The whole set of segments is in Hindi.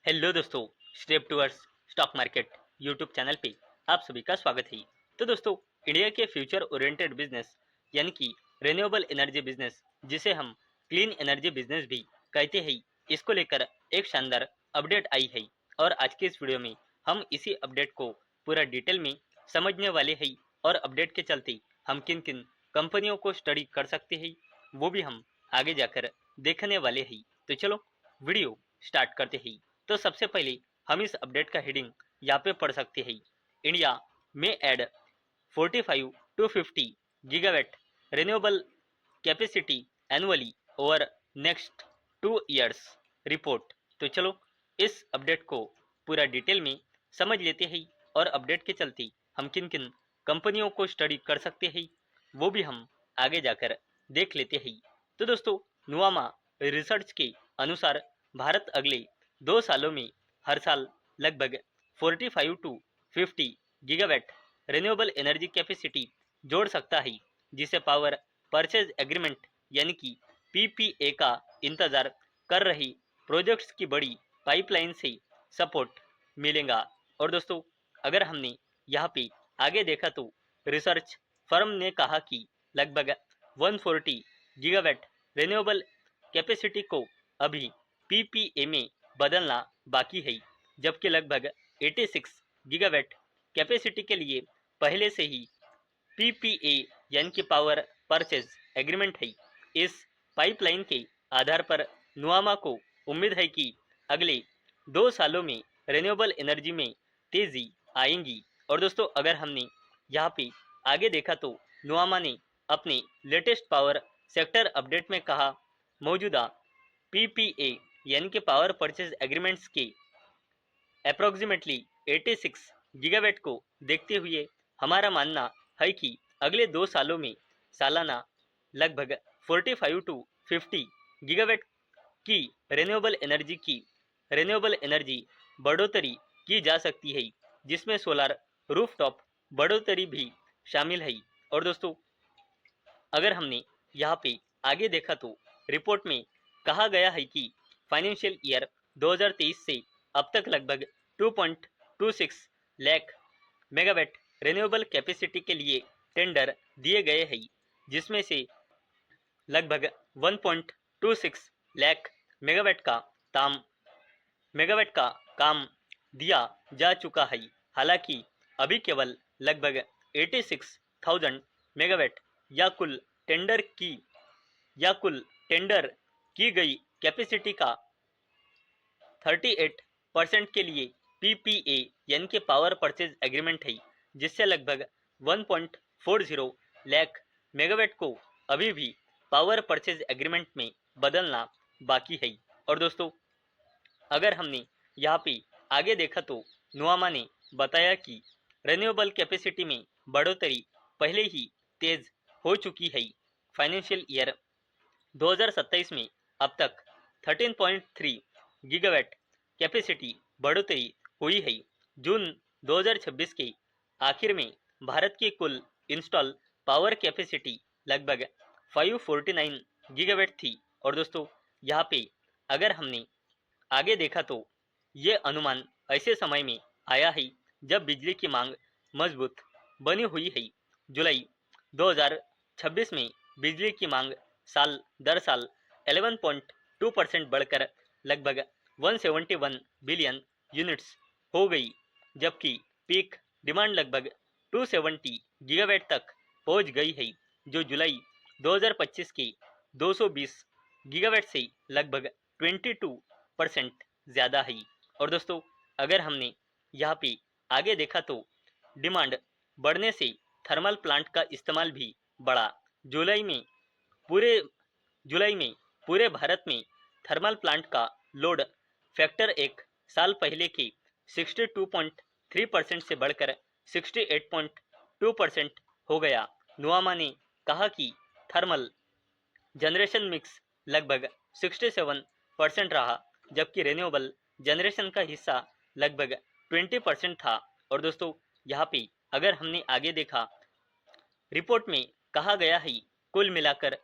हेलो दोस्तों, step towards stock market YouTube channel पे आप सभी का स्वागत है। तो दोस्तों, इंडिया के फ्यूचर ओरिएंटेड बिजनेस यानी कि रिन्यूएबल एनर्जी बिजनेस, जिसे हम क्लीन एनर्जी बिजनेस भी कहते हैं, इसको लेकर एक शानदार अपडेट आई है। और आज के इस वीडियो में हम इसी अपडेट को पूरा डिटेल में समझने वाले हैं और अपडेट के चलते हम किन किन कंपनियों को स्टडी कर सकते हैं वो भी हम आगे जाकर देखने वाले हैं। तो चलो वीडियो स्टार्ट करते हैं। तो सबसे पहले हम इस अपडेट का हेडिंग यहाँ पे पढ़ सकते हैं। इंडिया में add 45 to 50 gigawatt renewable capacity annually over next 2 years report. तो चलो इस अपडेट को पूरा डिटेल में समझ लेते हैं और अपडेट के चलते हम किन किन कंपनियों को स्टडी कर सकते हैं वो भी हम आगे जाकर देख लेते हैं। तो दोस्तों, नुवामा रिसर्च के अनुसार भारत अगले 2 सालों में हर साल लगभग 45 to 50 gigawatt renewable energy capacity जोड़ सकता है, जिसे पावर परचेज एग्रीमेंट यानी कि पीपीए का इंतजार कर रही प्रोजेक्ट्स की बड़ी पाइपलाइन से सपोर्ट मिलेगा। और दोस्तों, अगर हमने यहाँ पे आगे देखा तो रिसर्च फर्म ने कहा कि लगभग 140 गीगावाट रिन्यूएबल कैपेसिटी को अभी पीपीए में बदलना बाकी है, जबकि लगभग 86 गीगावाट कैपेसिटी के लिए पहले से ही पीपीए यानी कि पावर परचेज एग्रीमेंट है। इस पाइपलाइन के आधार पर नुआमा को उम्मीद है कि अगले 2 सालों में रिन्यूएबल एनर्जी में तेजी आएंगी। और दोस्तों, अगर हमने यहाँ पे आगे देखा तो नुआमा ने अपने लेटेस्ट पावर सेक्टर अपडेट में कहा, मौजूदा पीपीए यानी कि पावर परचेज एग्रीमेंट्स के अप्रोक्सीमेटली 86 गीगावाट को देखते हुए हमारा मानना है कि अगले 2 सालों में सालाना लगभग 45 to 50 गीगावाट की रिन्यूएबल एनर्जी बढ़ोतरी की जा सकती है, जिसमें सोलर रूफटॉप बढ़ोतरी भी शामिल है। और दोस्तों, अगर हमने यहाँ पे आगे देखा तो रिपोर्ट में कहा गया है कि फाइनेंशियल ईयर 2023 से अब तक लगभग 2.26 लाख मेगावाट रिन्यूएबल कैपेसिटी के लिए टेंडर दिए गए हैं, जिसमें से लगभग 1.26 लाख मेगावाट का ताम मेगावाट का काम दिया जा चुका है। हालांकि अभी केवल लगभग 86,000 मेगावाट या कुल टेंडर की गई कैपेसिटी का 38% के लिए पीपीए यानी कि पावर परचेज एग्रीमेंट है, जिससे लगभग 1.40 लाख मेगावाट को अभी भी पावर परचेज एग्रीमेंट में बदलना बाकी है। और दोस्तों, अगर हमने यहाँ पे आगे देखा तो नुआमा ने बताया कि रिन्यूएबल कैपेसिटी में बढ़ोतरी पहले ही तेज हो चुकी है। फाइनेंशियल ईयर 2027 में अब तक 13.3 गीगावाट कैपेसिटी बढ़ोतरी हुई है। जून 2026 के आखिर में भारत की कुल इंस्टॉल पावर कैपेसिटी लगभग 549 गीगावाट थी। और दोस्तों, यहाँ पे अगर हमने आगे देखा तो ये अनुमान ऐसे समय में आया है जब बिजली की मांग मजबूत बनी हुई है। जुलाई 2026 में बिजली की मांग साल दर साल 11.2% बढ़कर लगभग 171 बिलियन यूनिट्स हो गई, जबकि पीक डिमांड लगभग 270 गीगावाट तक पहुंच गई है, जो जुलाई 2025 के 220 गीगावाट से लगभग 22% ज़्यादा है। और दोस्तों, अगर हमने यहाँ पे आगे देखा तो डिमांड बढ़ने से थर्मल प्लांट का इस्तेमाल भी बढ़ा। जुलाई में पूरे जुलाई में पूरे भारत में थर्मल प्लांट का लोड फैक्टर एक साल पहले के 62.3% से बढ़कर 68.2% हो गया। नुआमा ने कहा कि थर्मल जनरेशन मिक्स लगभग 67% रहा, जबकि रिन्यूएबल जनरेशन का हिस्सा लगभग 20% था। और दोस्तों, यहाँ पे अगर हमने आगे देखा, रिपोर्ट में कहा गया है कुल मिलाकर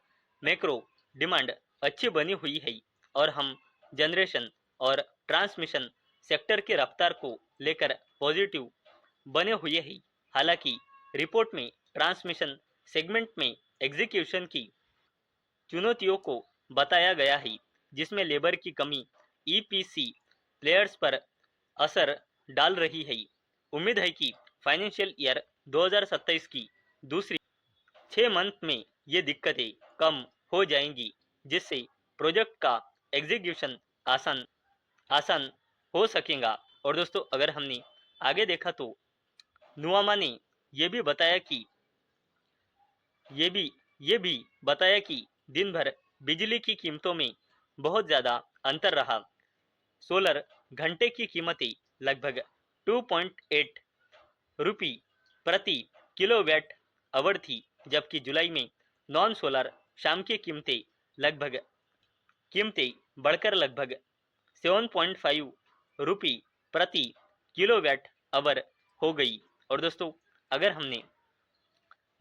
मैक्रो डिमांड अच्छी बनी हुई है और हम जनरेशन और ट्रांसमिशन सेक्टर की रफ्तार को लेकर पॉजिटिव बने हुए हैं। हालांकि रिपोर्ट में ट्रांसमिशन सेगमेंट में एग्जीक्यूशन की चुनौतियों को बताया गया है, जिसमें लेबर की कमी ईपीसी प्लेयर्स पर असर डाल रही है। उम्मीद है कि फाइनेंशियल ईयर 2027 की दूसरी 6 मंथ में ये दिक्कतें कम हो जाएंगी, जिससे प्रोजेक्ट का एग्जीक्यूशन आसान आसान हो सकेगा। और दोस्तों, अगर हमने आगे देखा तो नुआमा ने यह भी बताया कि ये भी ये भी बताया कि दिन भर बिजली की कीमतों में बहुत ज़्यादा अंतर रहा। सोलर घंटे की कीमतें लगभग 2.8 रुपी प्रति किलोवाट आवर थी, जबकि जुलाई में नॉन सोलर शाम की कीमतें बढ़कर लगभग 7.5 रुपी प्रति किलोवाट आवर हो गई। और दोस्तों, अगर हमने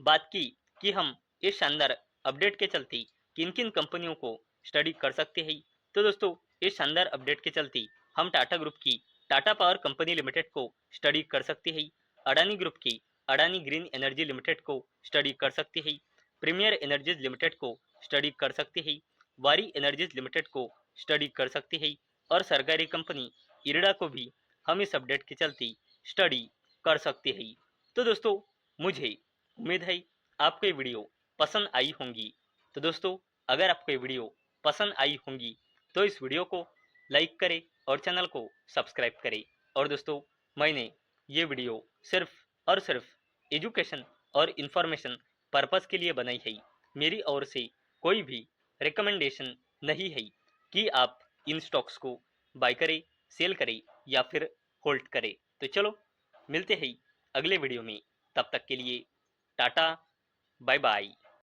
बात की कि हम इस शानदार अपडेट के चलते किन किन कंपनियों को स्टडी कर सकते हैं, तो दोस्तों, इस शानदार अपडेट के चलते हम टाटा ग्रुप की टाटा पावर कंपनी लिमिटेड को स्टडी कर सकते हैं, अडानी ग्रुप की अडानी ग्रीन एनर्जी लिमिटेड को स्टडी कर सकते हैं, प्रीमियर एनर्जीज लिमिटेड को स्टडी कर सकते हैं, वारी एनर्जीज लिमिटेड को स्टडी कर सकते हैं, और सरकारी कंपनी इरडा को भी हम इस अपडेट के चलते स्टडी कर सकते हैं। तो दोस्तों, मुझे उम्मीद है आपको ये वीडियो पसंद आई होंगी। तो दोस्तों, अगर आपको ये वीडियो पसंद आई होंगी तो इस वीडियो को लाइक करें और चैनल को सब्सक्राइब करें। और दोस्तों, मैंने ये वीडियो सिर्फ और सिर्फ एजुकेशन और इन्फॉर्मेशन पर्पस के लिए बनाई है। मेरी ओर से कोई भी रिकमेंडेशन नहीं है कि आप इन स्टॉक्स को बाय करें, सेल करें या फिर होल्ड करें। तो चलो, मिलते हैं अगले वीडियो में। तब तक के लिए टाटा, बाय बाय।